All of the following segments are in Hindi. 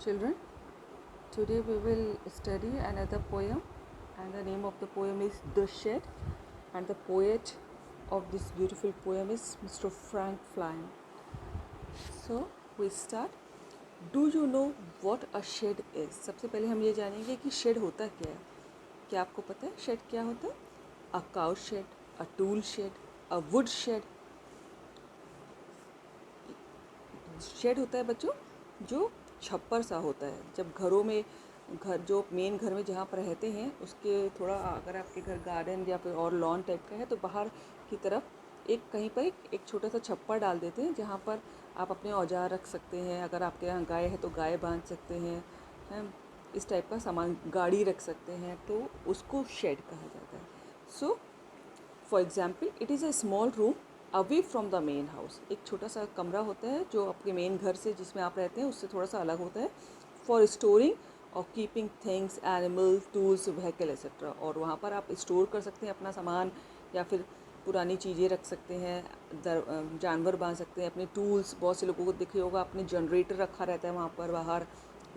Children, today we will study another poem, and the name of the poem is The Shed, and the poet of this beautiful poem is Mr. Frank Flynn. So we start. Do you know what a shed is? सबसे पहले हम ये जानेंगे कि शेड होता क्या है. क्या आपको पता है शेड क्या होता है? A cow shed, a tool shed, a wood shed. Shed होता है बच्चों जो छप्पर सा होता है. जब घरों में जो मेन घर में जहाँ पर रहते हैं उसके थोड़ा, अगर आपके घर गार्डन या फिर और लॉन टाइप का है तो बाहर की तरफ कहीं पर एक छोटा सा छप्पर डाल देते हैं जहाँ पर आप अपने औजार रख सकते हैं. अगर आपके यहाँ गाय है तो गाय बांध सकते हैं, इस टाइप का सामान, गाड़ी रख सकते हैं, तो उसको शेड कहा जाता है. So for example, it is a small room away from the main house. एक छोटा सा कमरा होता है जो आपके मेन घर से, जिसमें आप रहते हैं, उससे थोड़ा सा अलग होता है. फॉर स्टोरिंग और keeping things, animal, tools, vehicle etcetera. और वहाँ पर आप स्टोर कर सकते हैं अपना सामान, या फिर पुरानी चीज़ें रख सकते हैं, जानवर बांध सकते हैं, अपने टूल्स. बहुत से लोगों को दिखे होगा अपने जनरेटर रखा रहता है वहाँ पर, बाहर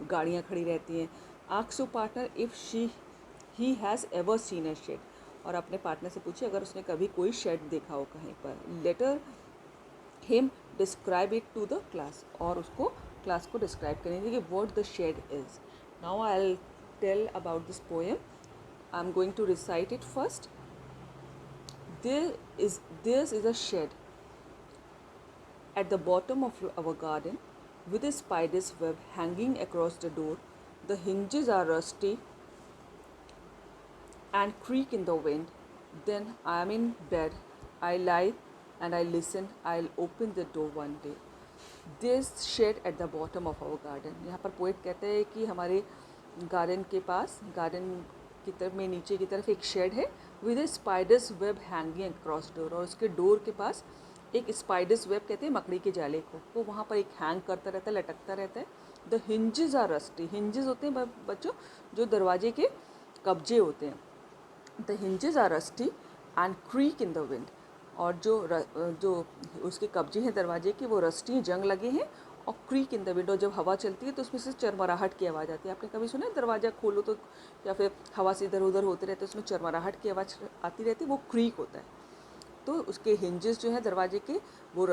गाड़ियाँ खड़ी रहती हैं. Ask your partner if he has ever seen a shed. और अपने पार्टनर से पूछिए अगर उसने कभी कोई शेड देखा हो कहीं पर. Later him describe it to the class. और उसको क्लास को डिस्क्राइब करेंगे कि what the shed is. Now I will tell about this poem. I am going to recite it first. This is a shed at the bottom of our garden with a spider's web hanging across the door. The hinges are rusty and creak in the wind. Then I am in bed. I lie and I listen. I'll open the door one day. There's shed at the bottom of our garden. यहाँ पर पोएट कहते हैं कि हमारे गार्डन के पास, गार्डन की तरफ में नीचे की तरफ एक शेड है with A spiders web hanging across door. और उसके डोर के पास एक स्पाइडर्स वेब, कहते हैं मकड़ी के जाले को, वो वहाँ पर एक हैंग करता रहता है, लटकता रहता है. The hinges are rusty. Hinges होते हैं बच्चों जो दरवाजे के कब्जे होते हैं. The hinges are rusty and creak in the wind. और जो उसके कब्जे हैं दरवाजे के, वो रस्टी, जंग लगे हैं, और क्रीक इन द विंड. और जब हवा चलती है तो उसमें से चरमराहट की आवाज़ आती है. आपने कभी सुना है दरवाज़ा खोलो तो, या फिर हवा से इधर उधर होते रहते, उसमें चरमराहट की आवाज़ आती रहती है, वो क्रीक होता है. तो उसके हिंजेस जो हैं दरवाजे के, वो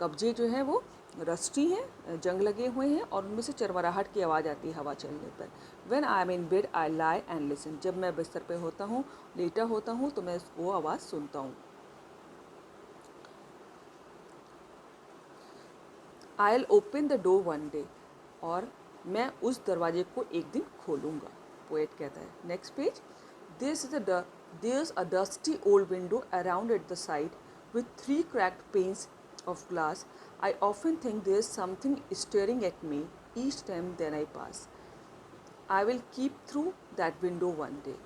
कब्जे जो हैं वो रस्टी हैं, जंग लगे हुए हैं, और उनमें से चरमराहट की आवाज़ आती है हवा चलने पर. When I am in bed I lie and listen. जब मैं बिस्तर पे होता हूँ, लेटा होता हूँ, तो मैं वो आवाज़ सुनता हूँ. I will open the door one day. और मैं उस दरवाजे को एक दिन खोलूँगा, पोएट कहता है. Next page. There's a dusty old window around at the side with 3 cracked panes of glass. I often think there's something staring at me each time then I pass. I will keep through that window one day.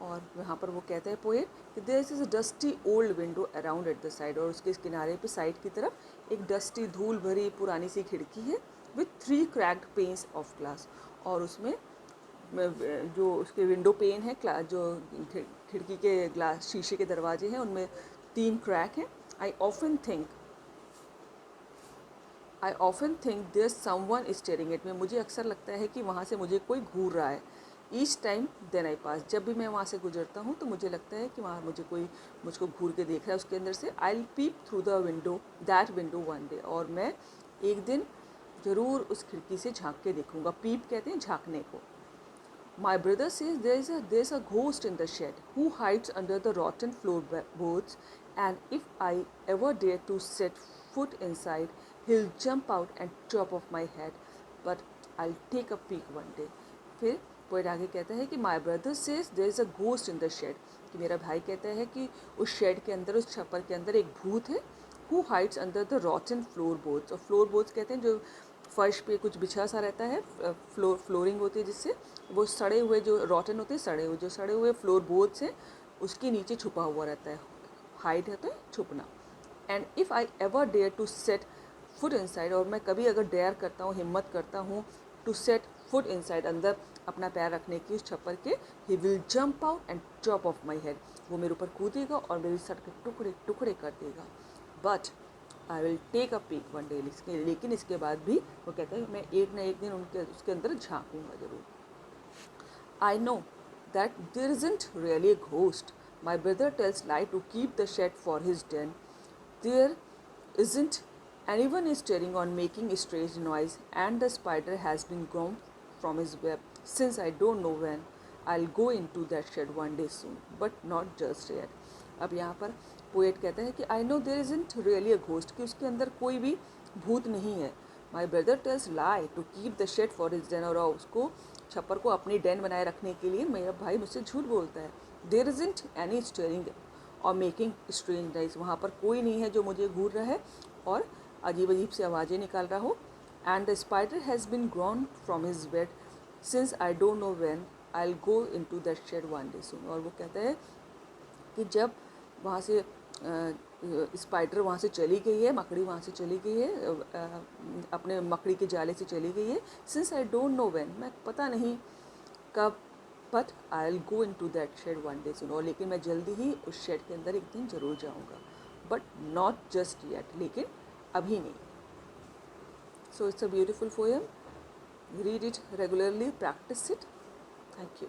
और वहाँ पर वो कहता है पोएट कि there is a dusty old window around at the side. और उसके किनारे पे साइड की तरफ एक डस्टी, धूल भरी पुरानी सी खिड़की है with 3 cracked pains of glass. और उसमें जो उसके विंडो पेन है, जो खिड़की के ग्लास, शीशे के दरवाजे हैं, उनमें 3 क्रैक हैं. I often think there someone staring at me. मुझे अक्सर लगता है कि वहाँ से मुझे कोई घूर रहा है. ईच टाइम देन आई पास. जब भी मैं वहाँ से गुजरता हूँ तो मुझे लगता है कि वहाँ मुझको घूर के देख रहा है उसके अंदर से. I will pep through that window one day. और मैं एक दिन ज़रूर उस खिड़की से झाँक के देखूँगा. पीप कहते हैं झाँकने को. My brother says there's a ghost in the shed who hides under the rotten floorboards, and if I ever dare to set foot inside, he'll jump out and chop off my head. But I'll take a peek one day. फिर पोएट आगे कहता है कि my brother says there's a ghost in the shed. कि मेरा भाई कहता है कि उस शेड के अंदर, उस छप्पर के अंदर एक भूत है. Who hides under the rotten floorboards. और floorboards कहते हैं जो फर्श पे कुछ बिछा सा रहता है, फ्लोरिंग होती है, जिससे वो सड़े हुए जो रॉटन होते हैं, सड़े हुए फ्लोर बोर्ड्स हैं, उसके नीचे छुपा हुआ रहता है. हाइड है तो छुपना. And if I ever dare to set foot inside. और मैं कभी अगर डेयर करता हूँ, हिम्मत करता हूँ, टू सेट फुट इनसाइड, अंदर अपना पैर रखने की उस छप्पर के, he will jump out and chop of my head. वो मेरे ऊपर कूदेगा और मेरे सर के टुकड़े टुकड़े कर देगा. But I will take a peek one day, लेकिन इसके बाद भी वो कहता है मैं एक ना एक दिन उसके अंदर झांकूंगा ज़रूर. I know that there isn't really a ghost. My brother tells lie to keep the shed for his den. There isn't anyone is staring on making a strange noise, and the spider has been gone from his web since I don't know when. I'll go into that shed one day soon, but not just yet. अब यहाँ पर पोएट कहता है कि I know there isn't really a ghost, कि उसके अंदर कोई भी भूत नहीं है. My brother tells lie to keep the shed for his den, और उसको छप्पर को अपनी डेन बनाए रखने के लिए मेरा भाई मुझसे झूठ बोलता है. देर इज़ंट एनी स्टेरिंग और मेकिंग स्ट्रेंज नॉइज, वहाँ पर कोई नहीं है जो मुझे घूर रहा है और अजीब अजीब सी आवाज़ें निकाल रहा हो. And the spider has been grown from his bed since I don't know when I will go into that shed one day soon. और वो कहता है कि जब वहाँ से स्पाइडर वहाँ से चली गई है, मकड़ी वहाँ से चली गई है, अपने मकड़ी के जाले से चली गई है. Since I don't know when, मैं पता नहीं कब, but I will go into that shed one day soon, और लेकिन मैं जल्दी ही उस शेड के अंदर एक दिन ज़रूर जाऊँगा, बट नॉट जस्ट येट, लेकिन अभी नहीं. So it's a beautiful poem. Read it regularly, practice it. Thank you.